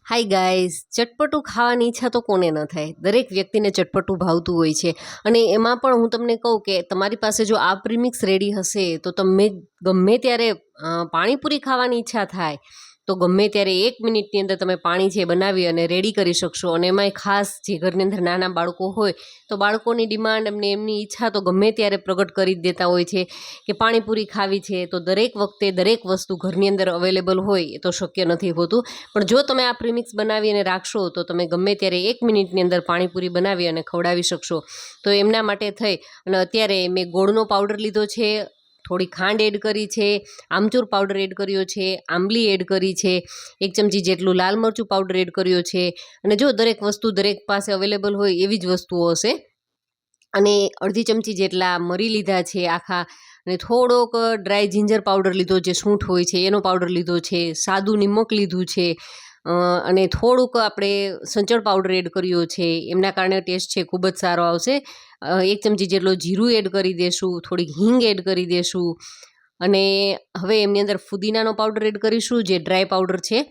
Hi guys, ચટપટું ખાવાની ઈચ્છા તો કોને ન થાય. દરેક વ્યક્તિને ચટપટું ભાવતું હોય છે. અને એમાં પણ હું તમને કહું કે તમારી પાસે જો આ પ્રીમિક્સ રેડી હશે તો તમે ગમે ત્યારે પાણીપુરી ખાવાની ઈચ્છા થાય તો ગમે ત્યારે 1 મિનિટની અંદર તમે પાણી છે બનાવી અને રેડી કરી શકશો. અને એમાંય ખાસ જે ઘરની અંદર નાના બાળકો હોય તો બાળકોની ડિમાન્ડ એમને એમની ઈચ્છા તો ગમે ત્યારે પ્રગટ કરી જ દેતા હોય છે કે પાણીપુરી ખાવી છે. તો દરેક વખતે દરેક વસ્તુ ઘરની અંદર અવેલેબલ હોય એ તો શક્ય નથી હોતું. પણ જો તમે આ પ્રીમિક્સ બનાવી અને રાખશો તો તમે ગમે ત્યારે 1 મિનિટની અંદર પાણીપુરી બનાવી અને ખવડાવી શકશો. તો એમના માટે થઈ અને અત્યારે મેં ગોળનો પાવડર લીધો છે, થોડી ખાંડ એડ કરી છે, આમચૂર પાવડર એડ કર્યો છે, આંબલી એડ કરી છે, 1 ચમચી જેટલું લાલ મરચું પાવડર એડ કર્યો છે. અને જો દરેક વસ્તુ દરેક પાસે અવેલેબલ હોય એવી જ વસ્તુઓ હશે. અને અડધી ચમચી જેટલા મરી લીધા છે આખા, અને થોડોક ડ્રાય જિંજર પાવડર લીધો, જે સૂંઠ હોય છે એનો પાવડર લીધો છે, સાદું નિમક લીધું છે, અને થોડુંક આપણે સંચળ પાવડર એડ કર્યો છે. એમના કારણે ટેસ્ટ છે ખૂબ જ સારો આવશે. 1 ચમચી જેટલો જીરું એડ કરી દેશું, થોડીક હિંગ એડ કરી દેશું. અને હવે એમની અંદર ફુદીનાનો પાવડર એડ કરીશું, જે ડ્રાય પાવડર છે.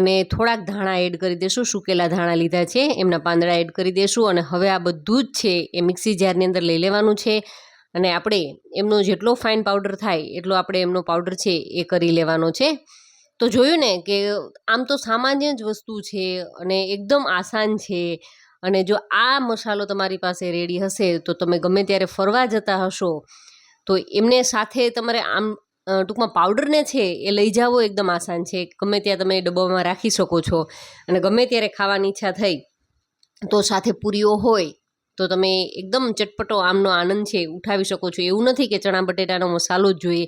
અને થોડાક ધાણા એડ કરી દેશું, સૂકેલા ધાણા લીધા છે, એમના પાંદડા એડ કરી દેશું. અને હવે આ બધું જ છે એ મિક્સી જારની અંદર લઈ લેવાનું છે. અને આપણે એમનો જેટલો ફાઇન પાવડર થાય એટલો આપણે એમનો પાવડર છે એ કરી લેવાનો છે. તો જોયું ને કે આમ તો સામાન્ય જ વસ્તુ છે અને એકદમ આસાન છે. અને જો આ મસાલો તમારી પાસે રેડી હશે તો તમે ગમે ત્યારે ફરવા જતા હશો તો એમને સાથે તમારે આમ ટૂંકમાં પાવડરને છે એ લઈ જાવો એકદમ આસાન છે. ગમે ત્યાં તમે ડબ્બામાં રાખી શકો છો. અને ગમે ત્યારે ખાવાની ઈચ્છા થઈ તો સાથે પૂરીઓ હોય તો તમે એકદમ ચટપટો આમનો આનંદ છે ઉઠાવી શકો છો. એવું નથી કે ચણા બટેટાનો મસાલો જ જોઈએ.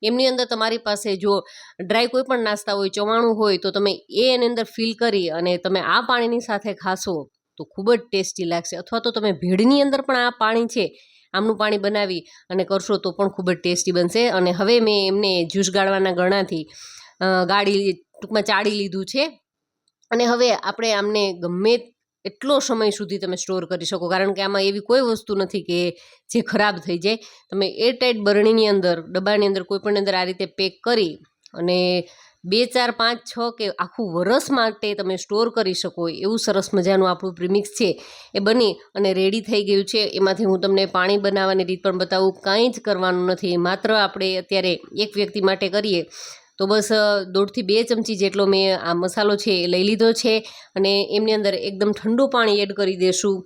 એમની અંદર તમારી પાસે જો ડ્રાય કોઈ પણ નાસ્તા હોય, ચવાણું હોય, તો તમે એની અંદર ફિલ કરી અને તમે આ પાણીની સાથે ખાશો તો ખૂબ જ ટેસ્ટી લાગશે. અથવા તો તમે ભેળની અંદર પણ આ પાણી છે આમનું પાણી બનાવી અને કરશો તો પણ ખૂબ જ ટેસ્ટી બનશે. અને હવે મેં એમને જ્યુસ ગાળવાના ગણાથી ટૂંકમાં ચાળી લીધું છે. અને હવે આપણે આમને ગમે એટલો સમય સુધી તમે સ્ટોર કરી શકો, કારણ કે આમાં એવી કોઈ વસ્તુ નથી કે જે ખરાબ થઈ જાય. તમે એરટાઇટ બરણીની અંદર, ડબ્બાની અંદર, કોઈ પણ અંદર આ રીતે પેક કરી અને 2, 4, 5, 6 કે આખું વરસ માટે તમે સ્ટોર કરી શકો એવું સરસ મજાનું આપણું પ્રીમિક્સ છે એ બની અને રેડી થઈ ગયું છે. એમાંથી હું તમને પાણી બનાવવાની રીત પણ બતાવું. કંઈ જ કરવાનું નથી, માત્ર આપણે અત્યારે એક વ્યક્તિ માટે કરીએ તો બસ 1.5 થી 2 ચમચી જેટલો મેં આ મસાલો છે એ લઈ લીધો છે. અને એમની અંદર એકદમ ઠંડુ પાણી એડ કરી દેશું.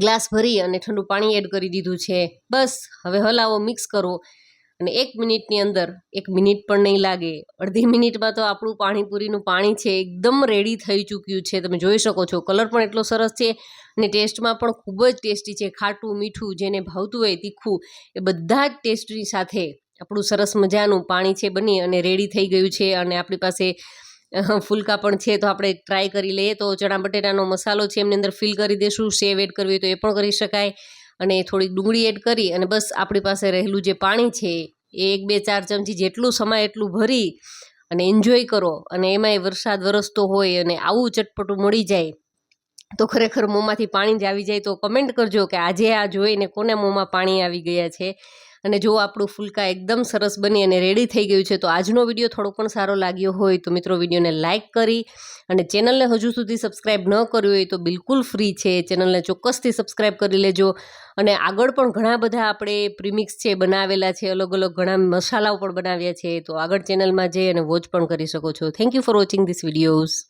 ગ્લાસ ભરી અને ઠંડુ પાણી એડ કરી દીધું છે. બસ હવે હલાવો, મિક્સ કરો અને 1 મિનિટની અંદર, 1 મિનિટ પણ નહીં લાગે, અડધી મિનિટમાં તો આપણું પાણીપુરીનું પાણી છે એકદમ રેડી થઈ ચૂક્યું છે. તમે જોઈ શકો છો, કલર પણ એટલો સરસ છે અને ટેસ્ટમાં પણ ખૂબ જ ટેસ્ટી છે. ખાટું, મીઠું, જેને ભાવતું હોય, તીખું, એ બધા જ ટેસ્ટની સાથે આપણું સરસ મજાનું પાણી છે બની અને રેડી થઈ ગયું છે. અને આપણી પાસે ફુલકા પણ છે તો આપણે ટ્રાય કરી લઈએ. તો ચણા બટેટાનો મસાલો છે એમની અંદર ફિલ કરી દઈશું. સેવ એડ કરવી હોય તો એ પણ કરી શકાય. અને થોડીક ડુંગળી એડ કરી અને બસ આપણી પાસે રહેલું જે પાણી છે એ 1, 2, 4 ચમચી જેટલું સમાય એટલું ભરી અને એન્જોય કરો. અને એમાંય વરસાદ વરસતો હોય અને આવું ચટપટું મળી જાય તો ખરેખર મોંમાંથી પાણી જ આવી જાય. તો કમેન્ટ કરજો કે આજે આ જોઈને કોને મોંમાં પાણી આવી ગયા છે. અને જો આપણું ફુલકા એકદમ સરસ બની અને રેડી થઈ ગયું છે. તો આજનો વિડીયો થોડો પણ સારો લાગ્યો હોય તો મિત્રો વિડીયોને લાઇક કરી અને ચેનલને હજુ સુધી સબસ્ક્રાઈબ ન કર્યું હોય તો બિલકુલ ફ્રી છે, ચેનલને ચોક્કસથી સબસ્ક્રાઈબ કરી લેજો. અને આગળ પણ ઘણા બધા આપણે પ્રીમિક્સ છે બનાવેલા છે, અલગ અલગ ઘણા મસાલાઓ પણ બનાવ્યા છે. તો આગળ ચેનલમાં જઈ અને વોચ પણ કરી શકો છો. Thank you for watching this videos.